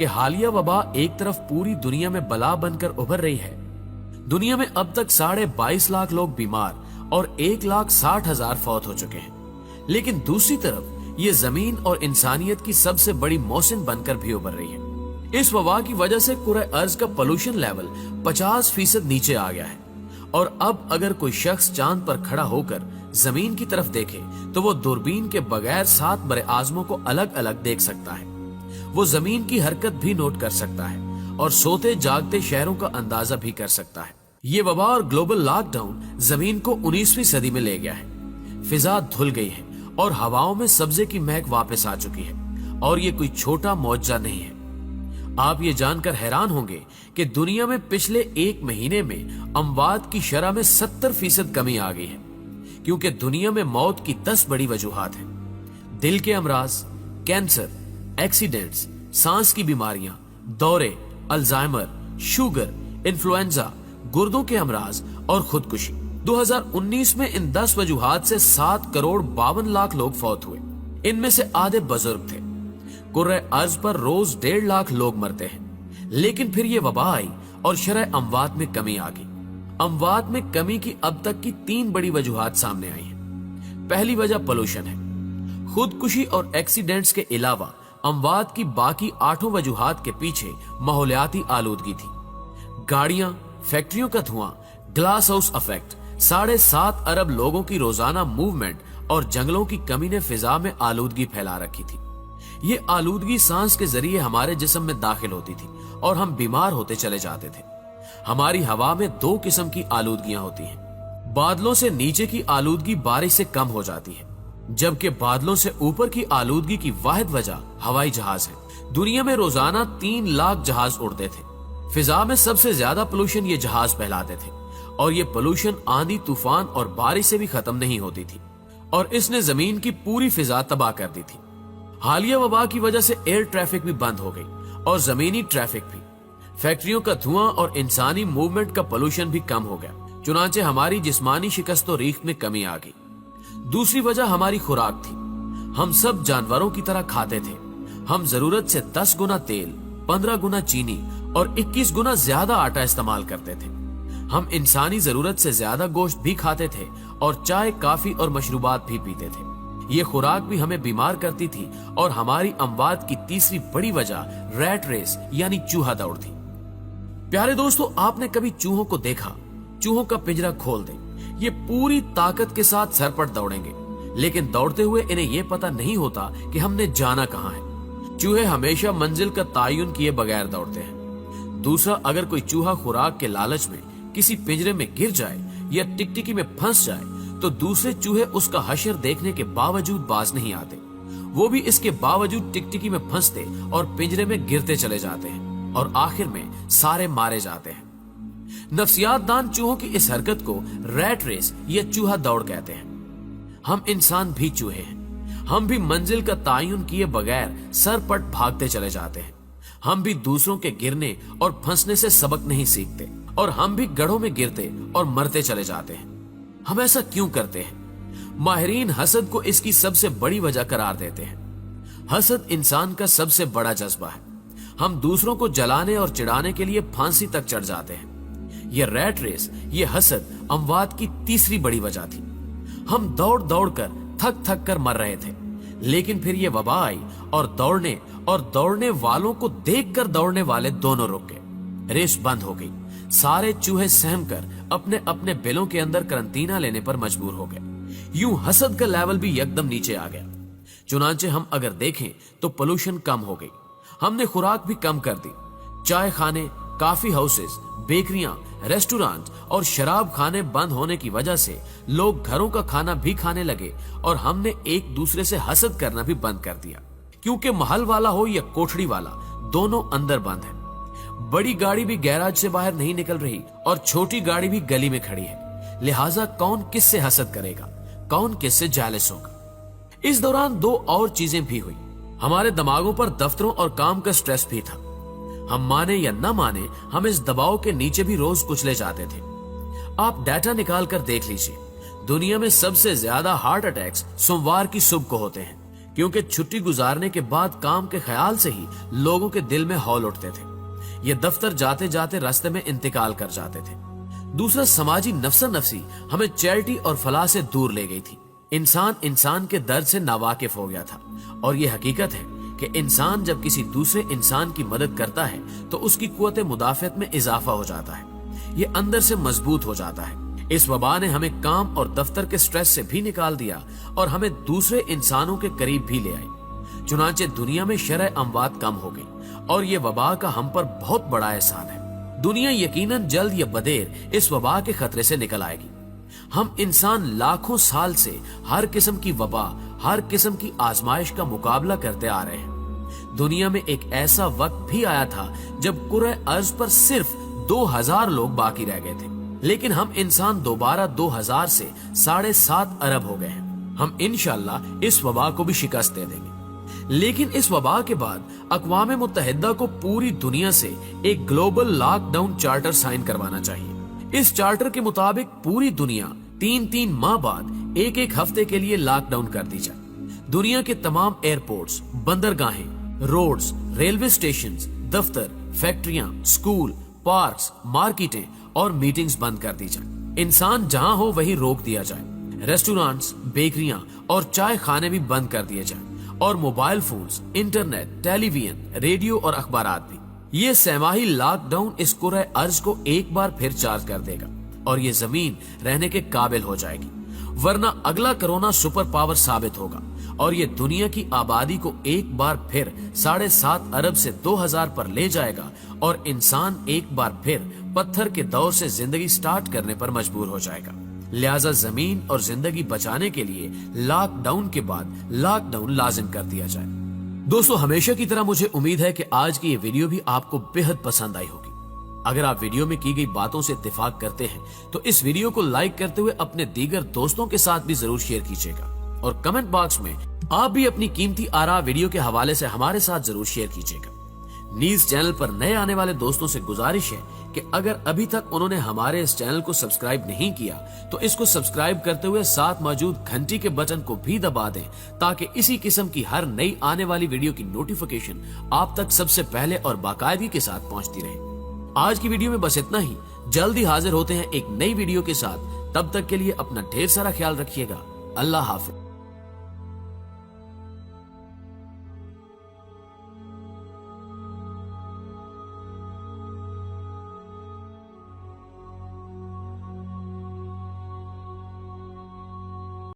کہ हालिया वबा एक तरफ पूरी दुनिया में बला बनकर उभर रही है। दुनिया में अब तक 22.5 लाख लोग बीमार और 1,60,000 फौत हो चुके हैं, लेकिन दूसरी तरफ ये जमीन और इंसानियत की सबसे बड़ी मौसिन बनकर भी उभर रही है। इस वबा की वजह से कुरे अर्ज का पोल्यूशन लेवल 50% नीचे आ गया है और अब अगर कोई शख्स चांद पर खड़ा होकर जमीन की तरफ देखे तो वो दूरबीन के बगैर 7 बड़े आजमों को अलग अलग देख सकता है। वो जमीन की हरकत भी नोट कर सकता है और सोते जागते शहरों का अंदाजा भी कर सकता है। ये वबा और ग्लोबल लॉकडाउन जमीन को 19वीं सदी में ले गया है। फिजा धुल गई है और हवाओं में सब्जे की महक वापस आ चुकी है और ये कोई छोटा मौजजा नहीं है। आप ये जानकर हैरान होंगे कि दुनिया में पिछले 1 महीने में अमवात की शरह में 70% कमी आ गई है, क्योंकि दुनिया में मौत की 10 बड़ी वजूहात हैं। दिल के अमराज, कैंसर, एक्सीडेंट्स, सांस की बीमारियां, दौरे, अल्जाइमर, शुगर, इन्फ्लुएंजा, गुर्दों के अमराज और खुदकुशी। 2019 में इन 10 वजूहात से 7,52,00,000 लोग फौत हुए। इनमें से आधे बुजुर्ग थे। कुर्रे अर्ज पर रोज 1.5 लाख लोग मरते हैं, लेकिन फिर ये वबा आई और शरह अमवात में कमी आ गई। अमवात में कमी की अब तक की 3 बड़ी वजूहात सामने आई हैं। पहली वजह पोल्यूशन है। खुदकुशी और एक्सीडेंट्स के अलावा अमवात की बाकी 8 वजूहात के पीछे माहौलियाती आलूदगी थी। गाड़ियां, फैक्ट्रियों का धुआं, ग्लास हाउस इफेक्ट, 7.5 अरब लोगों की रोजाना मूवमेंट और जंगलों की कमी ने फिजा में आलूदगी फैला रखी थी। ये आलूदगी सांस के जरिए हमारे जिस्म में दाखिल होती थी और हम बीमार होते चले जाते थे। हमारी हवा में 2 किस्म की आलूदगियां होती हैं। बादलों से नीचे की आलूदगी बारिश से कम हो जाती है, जबकि बादलों से ऊपर की आलूदगी की वाहिद वजह हवाई जहाज है। दुनिया में रोजाना 3 लाख जहाज उड़ते थे। फिजा में सबसे ज्यादा पोल्यूशन ये जहाज फैलाते थे और ये पोल्यूशन आंधी, तूफान और बारिश से भी खत्म नहीं होती थी और इसने जमीन की पूरी फिजा तबाह कर दी थी। हालिया वबा की वजह से एयर ट्रैफिक भी बंद हो गई और जमीनी ट्रैफिक भी। फैक्ट्रियों का धुआं और इंसानी मूवमेंट का पोल्यूशन भी कम हो गया, चुनांचे हमारी जिस्मानी शिकस्त और रीख में कमी आ गई। दूसरी वजह हमारी खुराक थी। हम सब जानवरों की तरह खाते थे। हम जरूरत से 10 गुना तेल, 15 गुना चीनी और 21 गुना ज्यादा आटा इस्तेमाल करते थे। हम इंसानी जरूरत से ज्यादा गोश्त भी खाते थे और चाय, काफी और मशरूबात भी पीते थे। ये खुराक भी हमें बीमार करती थी और हमारी अमवात की तीसरी बड़ी वजह रैट रेस यानी चूहा दौड़ थी। प्यारे दोस्तों, आपने कभी चूहों को देखा? चूहों का पिंजरा खोल दें, ये पूरी ताकत के साथ सर पर दौड़ेंगे, लेकिन दौड़ते हुए इन्हें ये पता नहीं होता कि हमने जाना कहाँ है। चूहे हमेशा मंजिल का तायुन किए बगैर दौड़ते हैं। दूसरा, अगर कोई चूहा खुराक के लालच में किसी पिंजरे में गिर जाए या टिकटिकी में फंस जाए तो दूसरे चूहे उसका हशर देखने के बावजूद बाज नहीं आते। वो भी इसके बावजूद टिकटिकी में फंसते और पिंजरे में गिरते चले जाते हैं और आखिर में सारे मारे जाते हैं। नफ्सियात दान चूहों की इस हरकत को रैट रेस या चूहा दौड़ कहते हैं। हम इंसान भी चूहे हैं। हम भी मंजिल का तायुन किए बगैर सरपट भागते चले जाते हैं। हम भी दूसरों के गिरने और फंसने से सबक नहीं सीखते और हम भी गड्ढों में गिरते और मरते चले जाते हैं। हम ऐसा क्यों करते हैं? माहिरीन हसद को इसकी सबसे बड़ी वजह करार देते हैं। हसद इंसान का सबसे बड़ा जज्बा है। हम दूसरों को जलाने और चिढ़ाने के लिए फांसी तक चढ़ जाते हैं। यह रैट रेस, ये हसद अमवात की तीसरी बड़ी वजह थी। हम दौड़ दौड़ कर थक थक कर मर रहे थे, लेकिन फिर ये वबा आई और दौड़ने वालों को देखकर दौड़ने वाले दोनों रुक गए। रेस बंद हो गई। सारे चूहे सहम कर अपने अपने बिलों के अंदर करंटीना लेने पर मजबूर हो गए। यूं हसद का लेवल भी एकदम नीचे आ गया। चुनांचे हम अगर देखें तो पोल्यूशन कम हो गई। हमने खुराक भी कम कर दी। चाय खाने, कॉफी हाउसेस, बेकरियां, रेस्टोरेंट और शराब खाने बंद होने की वजह से लोग घरों का खाना भी खाने लगे और हमने एक दूसरे से हसद करना भी बंद कर दिया, क्योंकि महल वाला हो या कोठड़ी वाला, दोनों अंदर बंद है। बड़ी गाड़ी भी गैराज से बाहर नहीं निकल रही और छोटी गाड़ी भी गली में खड़ी है। लिहाजा कौन किससे हसद करेगा, कौन किससे जेलस होगा। इस दौरान 2 और चीजें भी हुई। हमारे दिमागों पर दफ्तरों और काम का स्ट्रेस भी था। हम माने या न माने, हम इस दबाव के नीचे भी रोज कुचले जाते थे। आप डाटा निकाल कर देख लीजिए, दुनिया में सबसे ज्यादा हार्ट अटैक्स सोमवार की सुबह को होते हैं, کیونکہ چھٹی گزارنے کے بعد کام کے خیال سے ہی لوگوں کے دل میں ہول اٹھتے تھے. یہ دفتر جاتے جاتے راستے میں انتقال کر جاتے تھے. دوسرا سماجی نفسا نفسی ہمیں چیریٹی اور فلاح سے دور لے گئی تھی. انسان کے درد سے ناواقف ہو گیا تھا. اور یہ حقیقت ہے کہ انسان جب کسی دوسرے انسان کی مدد کرتا ہے تو اس کی قوت مدافعت میں اضافہ ہو جاتا ہے. یہ اندر سے مضبوط ہو جاتا ہے. اس وبا نے ہمیں کام اور دفتر کے سٹریس سے بھی نکال دیا اور ہمیں دوسرے انسانوں کے قریب بھی لے آئی. چنانچہ دنیا میں شرح اموات کم ہو گئی اور یہ وبا کا ہم پر بہت بڑا احسان ہے. دنیا یقیناً جلد یا بدیر اس وبا کے خطرے سے نکل آئے گی. ہم انسان لاکھوں سال سے ہر قسم کی وبا، ہر قسم کی آزمائش کا مقابلہ کرتے آ رہے ہیں. دنیا میں ایک ایسا وقت بھی آیا تھا جب کرۂ ارض پر صرف 2000 لوگ باقی رہ گئے تھے، لیکن ہم انسان دوبارہ 2000 سے 7.5 ارب ہو گئے ہیں. ہم انشاءاللہ اس وبا کو بھی شکست دے دیں گے. لیکن اس وبا کے بعد اقوام متحدہ کو پوری دنیا سے ایک global lockdown charter sign کروانا چاہیے. اس چارٹر کے مطابق پوری دنیا 3 ماہ بعد ایک ہفتے کے لیے لاک ڈاؤن کر دی جائے. دنیا کے تمام ایئرپورٹس، بندرگاہیں، روڈز، ریلوے اسٹیشنز، دفتر، فیکٹریاں، سکول، پارکس، مارکیٹیں اور میٹنگز بند کر دی جائیں. انسان جہاں ہو وہیں روک دیا جائے. ریسٹورانٹس، بیکریاں اور چائے خانے بھی بند کر دیے جائیں اور موبائل فونز، انٹرنیٹ، ٹیلی ویژن، ریڈیو اور اخبارات بھی. یہ سہ-ماہی لاک ڈاؤن اس کرۂ ارض کو ایک بار پھر چارج کر دے گا اور یہ زمین رہنے کے قابل ہو جائے گی. ورنہ اگلا کرونا سپر پاور ثابت ہوگا اور یہ دنیا کی آبادی کو ایک بار پھر 7.5 ارب سے 2000 پر لے جائے گا اور انسان ایک بار پھر پتھر کے دور سے زندگی سٹارٹ کرنے پر مجبور ہو جائے گا. لہٰذا زمین اور زندگی بچانے کے لیے لاک ڈاؤن کے بعد لاک ڈاؤن لازم کر دیا جائے. دوستو، ہمیشہ کی طرح مجھے امید ہے کہ آج کی یہ ویڈیو بھی آپ کو بہت پسند آئی ہوگی. اگر آپ ویڈیو میں کی گئی باتوں سے اتفاق کرتے ہیں تو اس ویڈیو کو لائک کرتے ہوئے اپنے دیگر دوستوں کے ساتھ بھی ضرور شیئر کیجیے گا اور کمنٹ باکس میں آپ بھی اپنی قیمتی آراء ویڈیو کے حوالے سے ہمارے ساتھ ضرور شیئر کیجیے گا. نیز چینل پر نئے آنے والے دوستوں سے گزارش ہے کہ اگر ابھی تک انہوں نے ہمارے اس چینل کو سبسکرائب نہیں کیا تو اس کو سبسکرائب کرتے ہوئے ساتھ موجود گھنٹی کے بٹن کو بھی دبا دیں تاکہ اسی قسم کی ہر نئی آنے والی ویڈیو کی نوٹیفیکیشن آپ تک سب سے پہلے اور باقاعدگی کے ساتھ پہنچتی رہے. آج کی ویڈیو میں بس اتنا ہی. جلد ہی حاضر ہوتے ہیں ایک نئی ویڈیو کے ساتھ. تب تک کے لیے اپنا ڈھیر سارا خیال رکھیے گا. اللہ حافظ.